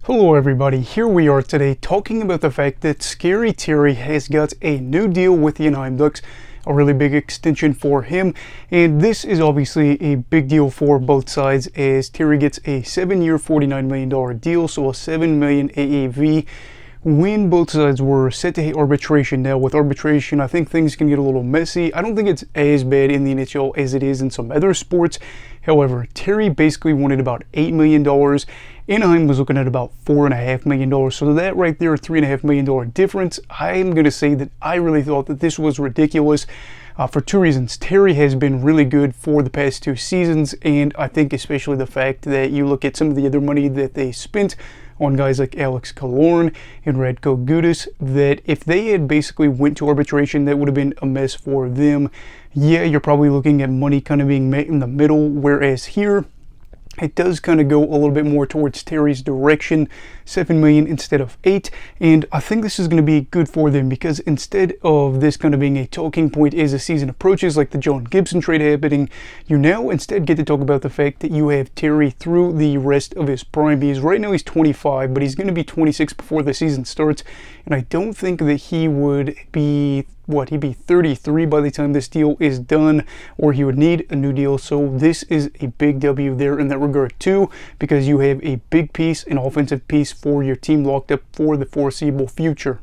Hello everybody, here we are today talking about the fact that Scary Terry has got a new deal with the Anaheim Ducks, a really big extension for him, and this is obviously a big deal for both sides as Terry gets a 7-year $49 million deal, so a $7 million AAV when both sides were set to hit arbitration. Now with arbitration, I think things can get a little messy. I don't think it's as bad in the NHL as it is in some other sports. However, Terry basically wanted about $8 million. Anaheim was looking at about $4.5 million. So that right there, $3.5 million difference. I'm going to say that I really thought that this was ridiculous for two reasons. Terry has been really good for the past two seasons, and I think especially the fact that you look at some of the other money that they spent on guys like Alex Killorn and Radko Gudas, that if they had basically went to arbitration, that would have been a mess for them. Yeah, you're probably looking at money kind of being met in the middle, whereas here it does kind of go a little bit more towards Terry's direction, $7 million instead of $8, and I think this is going to be good for them because instead of this kind of being a talking point as the season approaches, like the John Gibson trade happening, you now instead get to talk about the fact that you have Terry through the rest of his prime. Right now he's 25, but he's going to be 26 before the season starts, and I don't think that he would be he'd be 33 by the time this deal is done, or he would need a new deal. So this is a big W there in that regard too, because you have a big piece, an offensive piece for your team locked up for the foreseeable future.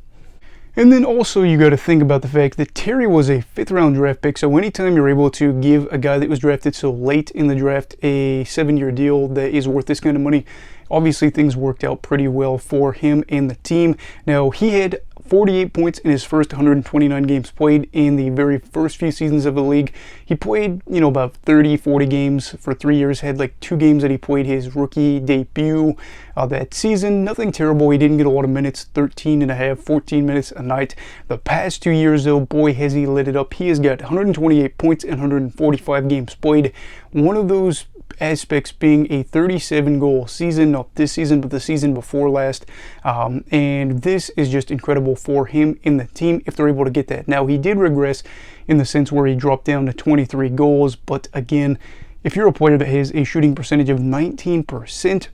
And then also you got to think about the fact that Terry was a 5th round draft pick, so anytime you're able to give a guy that was drafted so late in the draft a 7-year deal that is worth this kind of money, obviously things worked out pretty well for him and the team. Now he had 48 points in his first 129 games played in the very first few seasons of the league. He played, about 30-40 games for 3 years, had like 2 games that he played his rookie debut that season. Nothing terrible. He didn't get a lot of minutes, 13 and a half, 14 minutes a night. The past 2 years though, boy has he lit it up. He has got 128 points in 145 games played. One of those aspects being a 37-goal season, not this season but the season before last, and this is just incredible for him and the team if they're able to get that. Now he did regress in the sense where he dropped down to 23 goals, but again, if you're a player that has a shooting percentage of 19%,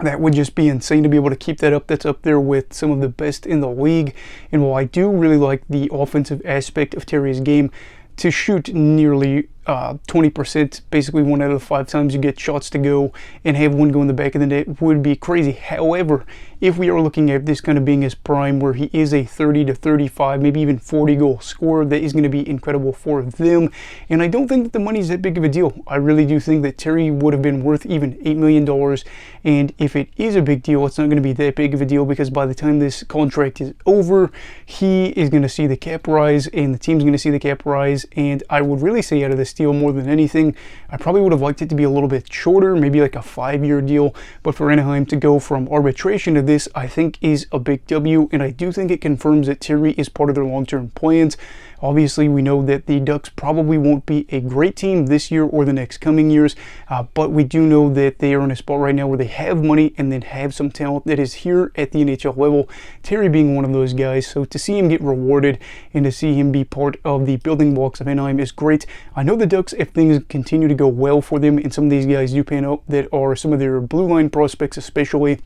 that would just be insane to be able to keep that up. That's up there with some of the best in the league. And while I do really like the offensive aspect of Terry's game, to shoot nearly 20%, basically 1 out of 5 times you get shots to go, and have one go in the back of the net would be crazy. However, if we are looking at this kind of being his prime, where he is a 30 to 35, maybe even 40 goal scorer, that is going to be incredible for them. And I don't think that the money is that big of a deal. I really do think that Terry would have been worth even $8 million. And if it is a big deal, it's not going to be that big of a deal, because by the time this contract is over, he is going to see the cap rise and the team's going to see the cap rise. And I would really say out of this deal, more than anything, I probably would have liked it to be a little bit shorter, maybe like a 5-year deal. But for Anaheim to go from arbitration to this, I think is a big W, and I do think it confirms that Terry is part of their long-term plans. Obviously, we know that the Ducks probably won't be a great team this year or the next coming years, but we do know that they are in a spot right now where they have money and then have some talent that is here at the NHL level, Terry being one of those guys. So to see him get rewarded and to see him be part of the building blocks of Anaheim is great. I know the Ducks, if things continue to go well for them and some of these guys do pan out that are some of their blue line prospects especially,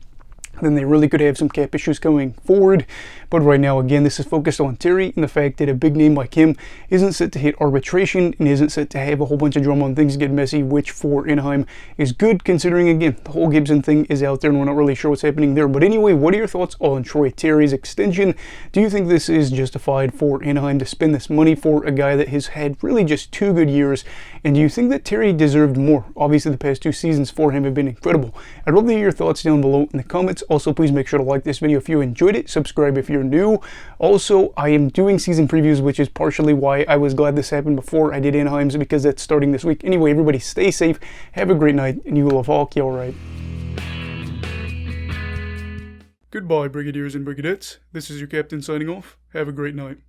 then they really could have some cap issues going forward. But right now, again, this is focused on Terry and the fact that a big name like him isn't set to hit arbitration and isn't set to have a whole bunch of drama and things get messy, which for Anaheim is good, considering, again, the whole Gibson thing is out there and we're not really sure what's happening there. But anyway, what are your thoughts on Troy Terry's extension? Do you think this is justified for Anaheim to spend this money for a guy that has had really just 2 good years? And do you think that Terry deserved more? Obviously, the past 2 seasons for him have been incredible. I'd love to hear your thoughts down below in the comments. Also, please make sure to like this video if you enjoyed it. Subscribe if you're new. Also, I am doing season previews, which is partially why I was glad this happened before I did Anaheim's, because that's starting this week. Anyway, everybody stay safe, have a great night, and you will have hockey all right. Goodbye, Brigadiers and Brigadettes. This is your captain signing off. Have a great night.